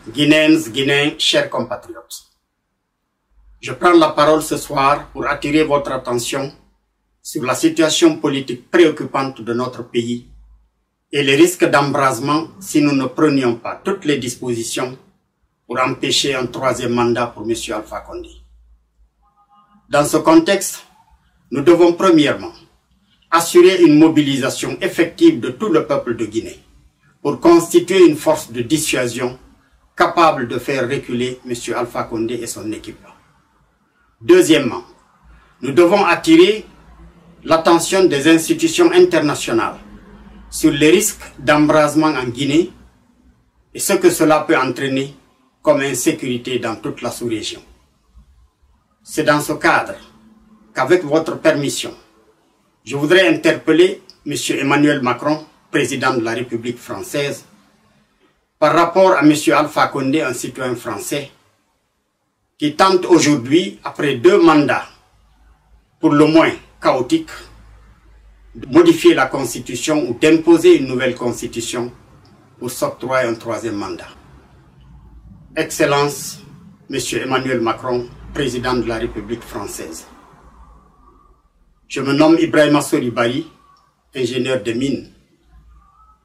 Guinéennes, Guinéens, chers compatriotes. Je prends la parole ce soir pour attirer votre attention sur la situation politique préoccupante de notre pays et les risques d'embrasement si nous ne prenions pas toutes les dispositions pour empêcher un troisième mandat pour M. Alpha Condé. Dans ce contexte, nous devons premièrement assurer une mobilisation effective de tout le peuple de Guinée pour constituer une force de dissuasion capable de faire reculer M. Alpha Condé et son équipe. Deuxièmement, nous devons attirer l'attention des institutions internationales sur les risques d'embrasement en Guinée et ce que cela peut entraîner comme insécurité dans toute la sous-région. C'est dans ce cadre qu'avec votre permission, je voudrais interpeller M. Emmanuel Macron, président de la République française, par rapport à M. Alpha Condé, un citoyen français, qui tente aujourd'hui, après 2 mandats, pour le moins chaotiques, de modifier la Constitution ou d'imposer une nouvelle Constitution pour s'octroyer un 3e mandat. Excellence, M. Emmanuel Macron, président de la République française. Je me nomme Ibrahima Soribari, ingénieur de mines,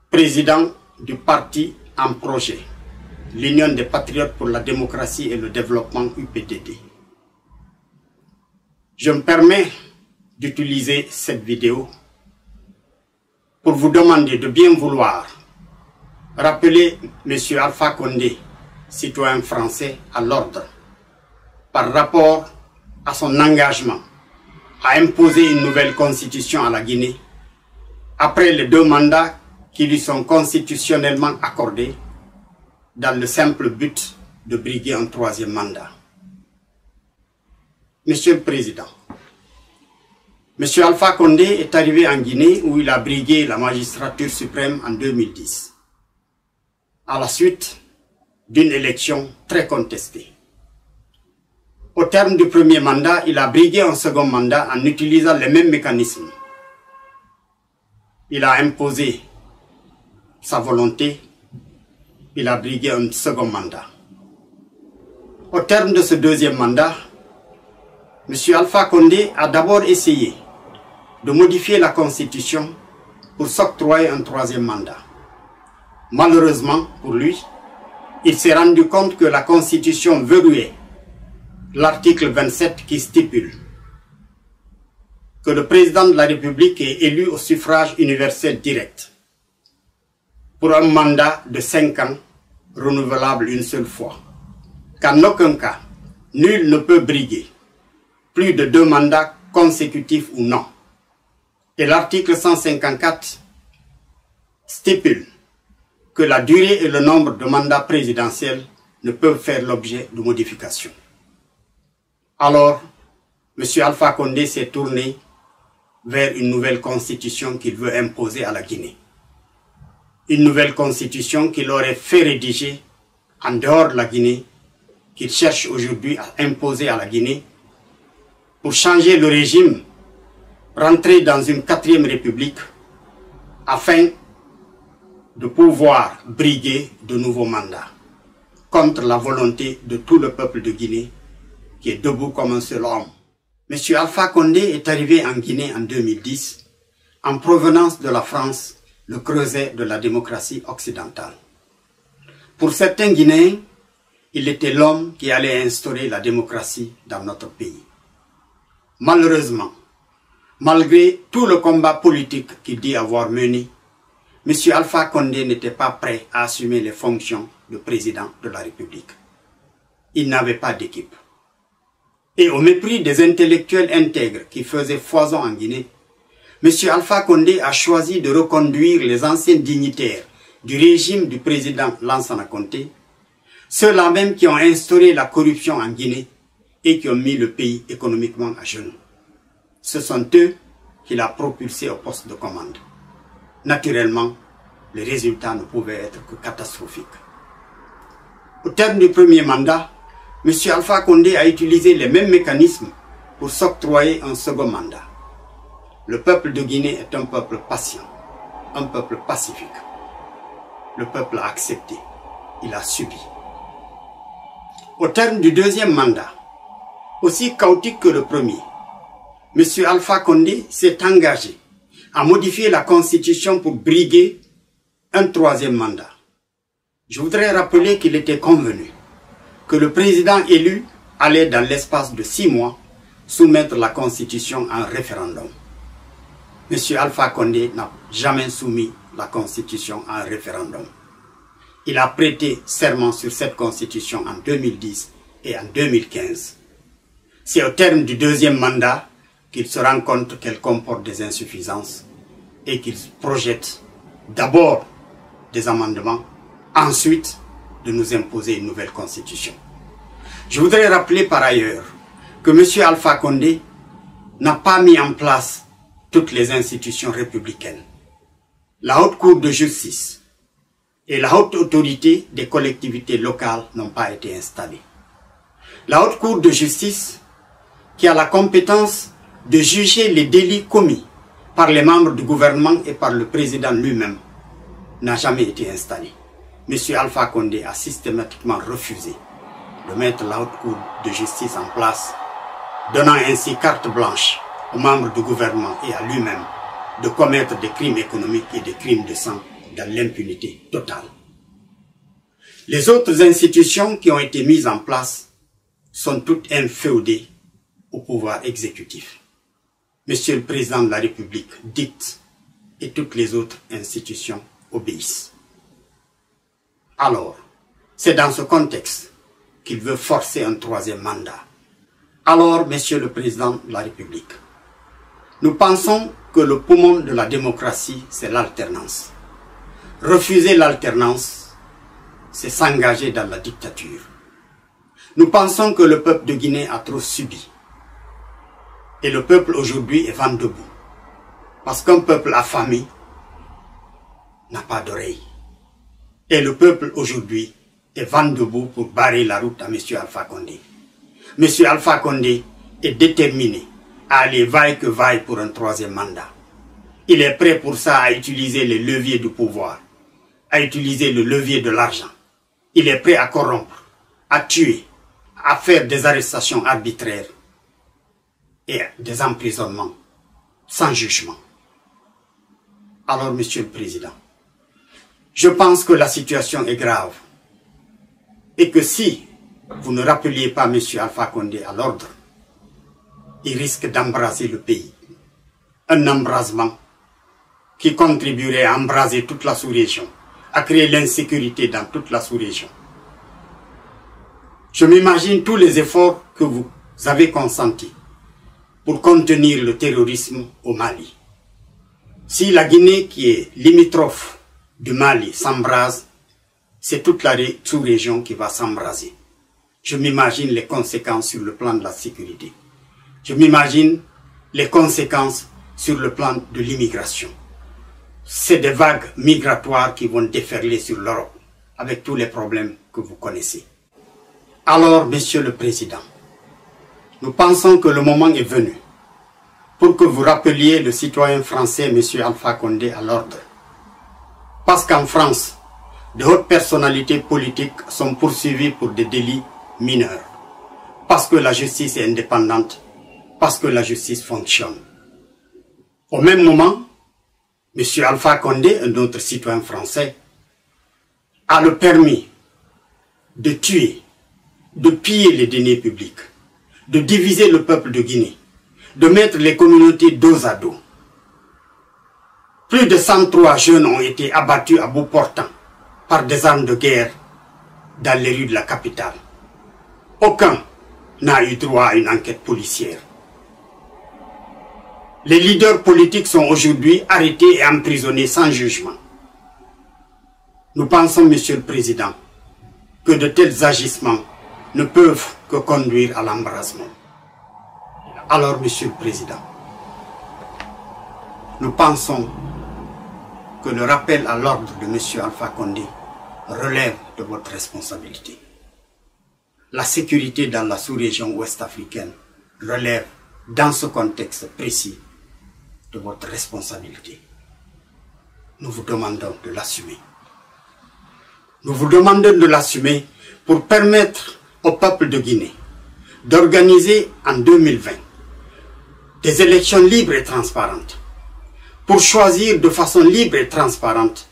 président du parti en projet, l'Union des Patriotes pour la démocratie et le développement UPDD. Je me permets d'utiliser cette vidéo pour vous demander de bien vouloir rappeler M. Alpha Condé, citoyen français, à l'ordre par rapport à son engagement à imposer une nouvelle constitution à la Guinée après les 2 mandats qui lui sont constitutionnellement accordés dans le simple but de briguer un 3e mandat. Monsieur le Président, M. Alpha Condé est arrivé en Guinée où il a brigué la magistrature suprême en 2010, à la suite d'une élection très contestée. Au terme du 1er mandat, il a brigué un 2nd mandat en utilisant les mêmes mécanismes. Il a imposé sa volonté, il a brigué un 2nd mandat. Au terme de ce 2e mandat, M. Alpha Condé a d'abord essayé de modifier la Constitution pour s'octroyer un 3e mandat. Malheureusement pour lui, il s'est rendu compte que la Constitution verrouillait l'article 27 qui stipule que le président de la République est élu au suffrage universel direct pour un mandat de 5 ans renouvelable une seule fois, qu'en aucun cas, nul ne peut briguer plus de 2 mandats consécutifs ou non. Et l'article 154 stipule que la durée et le nombre de mandats présidentiels ne peuvent faire l'objet de modifications. Alors, M. Alpha Condé s'est tourné vers une nouvelle constitution qu'il veut imposer à la Guinée. Une nouvelle constitution qu'il aurait fait rédiger en dehors de la Guinée, qu'il cherche aujourd'hui à imposer à la Guinée pour changer le régime, rentrer dans une 4e république afin de pouvoir briguer de nouveaux mandats contre la volonté de tout le peuple de Guinée qui est debout comme un seul homme. M. Alpha Condé est arrivé en Guinée en 2010 en provenance de la France, le creuset de la démocratie occidentale. Pour certains Guinéens, il était l'homme qui allait instaurer la démocratie dans notre pays. Malheureusement, malgré tout le combat politique qu'il dit avoir mené, M. Alpha Condé n'était pas prêt à assumer les fonctions de président de la République. Il n'avait pas d'équipe. Et au mépris des intellectuels intègres qui faisaient foison en Guinée, M. Alpha Condé a choisi de reconduire les anciens dignitaires du régime du président Lansana Conté, ceux-là même qui ont instauré la corruption en Guinée et qui ont mis le pays économiquement à genoux. Ce sont eux qu'il a propulsés au poste de commande. Naturellement, les résultats ne pouvaient être que catastrophiques. Au terme du 1er mandat, M. Alpha Condé a utilisé les mêmes mécanismes pour s'octroyer un 2nd mandat. Le peuple de Guinée est un peuple patient, un peuple pacifique. Le peuple a accepté, il a subi. Au terme du deuxième mandat, aussi chaotique que le premier, M. Alpha Condé s'est engagé à modifier la Constitution pour briguer un troisième mandat. Je voudrais rappeler qu'il était convenu que le président élu allait, dans l'espace de 6 mois, soumettre la Constitution à un référendum. M. Alpha Condé n'a jamais soumis la Constitution à un référendum. Il a prêté serment sur cette Constitution en 2010 et en 2015. C'est au terme du deuxième mandat qu'il se rend compte qu'elle comporte des insuffisances et qu'il projette d'abord des amendements, ensuite de nous imposer une nouvelle Constitution. Je voudrais rappeler par ailleurs que M. Alpha Condé n'a pas mis en place toutes les institutions républicaines. La Haute Cour de justice et la Haute Autorité des collectivités locales n'ont pas été installées. La Haute Cour de justice, qui a la compétence de juger les délits commis par les membres du gouvernement et par le président lui-même, n'a jamais été installée. M. Alpha Condé a systématiquement refusé de mettre la Haute Cour de justice en place, donnant ainsi carte blanche aux membres du gouvernement et à lui-même de commettre des crimes économiques et des crimes de sang dans l'impunité totale. Les autres institutions qui ont été mises en place sont toutes inféodées au pouvoir exécutif. Monsieur le Président de la République dicte et toutes les autres institutions obéissent. Alors, c'est dans ce contexte qu'il veut forcer un troisième mandat. Alors, Monsieur le Président de la République, nous pensons que le poumon de la démocratie, c'est l'alternance. Refuser l'alternance, c'est s'engager dans la dictature. Nous pensons que le peuple de Guinée a trop subi. Et le peuple aujourd'hui est vent debout. Parce qu'un peuple affamé n'a pas d'oreille. Et le peuple aujourd'hui est vent debout pour barrer la route à M. Alpha Condé. M. Alpha Condé est déterminé à aller vaille que vaille pour un troisième mandat. Il est prêt pour ça à utiliser les leviers du pouvoir, à utiliser le levier de l'argent. Il est prêt à corrompre, à tuer, à faire des arrestations arbitraires et des emprisonnements sans jugement. Alors, Monsieur le Président, je pense que la situation est grave et que si vous ne rappeliez pas M. Alpha Condé à l'ordre, il risque d'embraser le pays. Un embrasement qui contribuerait à embraser toute la sous-région, à créer l'insécurité dans toute la sous-région. Je m'imagine tous les efforts que vous avez consentis pour contenir le terrorisme au Mali. Si la Guinée, qui est limitrophe du Mali, s'embrase, c'est toute la sous-région qui va s'embraser. Je m'imagine les conséquences sur le plan de la sécurité. Je m'imagine les conséquences sur le plan de l'immigration. C'est des vagues migratoires qui vont déferler sur l'Europe, avec tous les problèmes que vous connaissez. Alors, Monsieur le Président, nous pensons que le moment est venu pour que vous rappeliez le citoyen français, M. Alpha Condé, à l'ordre. Parce qu'en France, de hautes personnalités politiques sont poursuivies pour des délits mineurs. Parce que la justice est indépendante, parce que la justice fonctionne. Au même moment, M. Alpha Condé, un autre citoyen français, a le permis de tuer, de piller les deniers publics, de diviser le peuple de Guinée, de mettre les communautés dos à dos. Plus de 103 jeunes ont été abattus à bout portant par des armes de guerre dans les rues de la capitale. Aucun n'a eu droit à une enquête policière. Les leaders politiques sont aujourd'hui arrêtés et emprisonnés sans jugement. Nous pensons, Monsieur le Président, que de tels agissements ne peuvent que conduire à l'embrasement. Alors, Monsieur le Président, nous pensons que le rappel à l'ordre de M. Alpha Condé relève de votre responsabilité. La sécurité dans la sous-région ouest-africaine relève, dans ce contexte précis, de votre responsabilité. Nous vous demandons de l'assumer. Nous vous demandons de l'assumer pour permettre au peuple de Guinée d'organiser en 2020 des élections libres et transparentes pour choisir de façon libre et transparente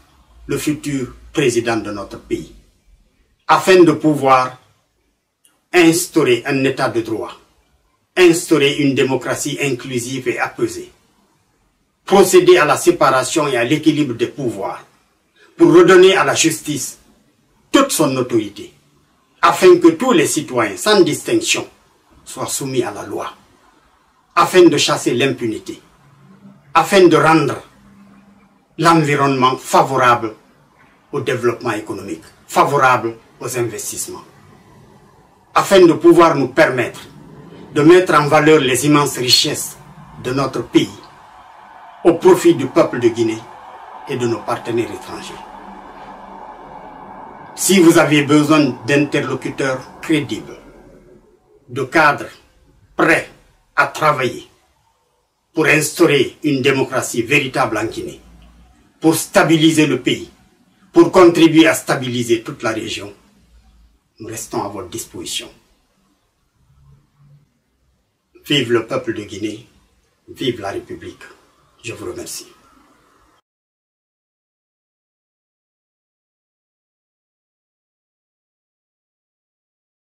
le futur président de notre pays, afin de pouvoir instaurer un état de droit, instaurer une démocratie inclusive et apaisée, procéder à la séparation et à l'équilibre des pouvoirs, pour redonner à la justice toute son autorité, afin que tous les citoyens, sans distinction, soient soumis à la loi, afin de chasser l'impunité, afin de rendre l'environnement favorable au développement économique, favorable aux investissements, afin de pouvoir nous permettre de mettre en valeur les immenses richesses de notre pays au profit du peuple de Guinée et de nos partenaires étrangers. Si vous avez besoin d'interlocuteurs crédibles, de cadres prêts à travailler pour instaurer une démocratie véritable en Guinée, pour stabiliser le pays, pour contribuer à stabiliser toute la région, nous restons à votre disposition. Vive le peuple de Guinée, vive la République. Je vous remercie.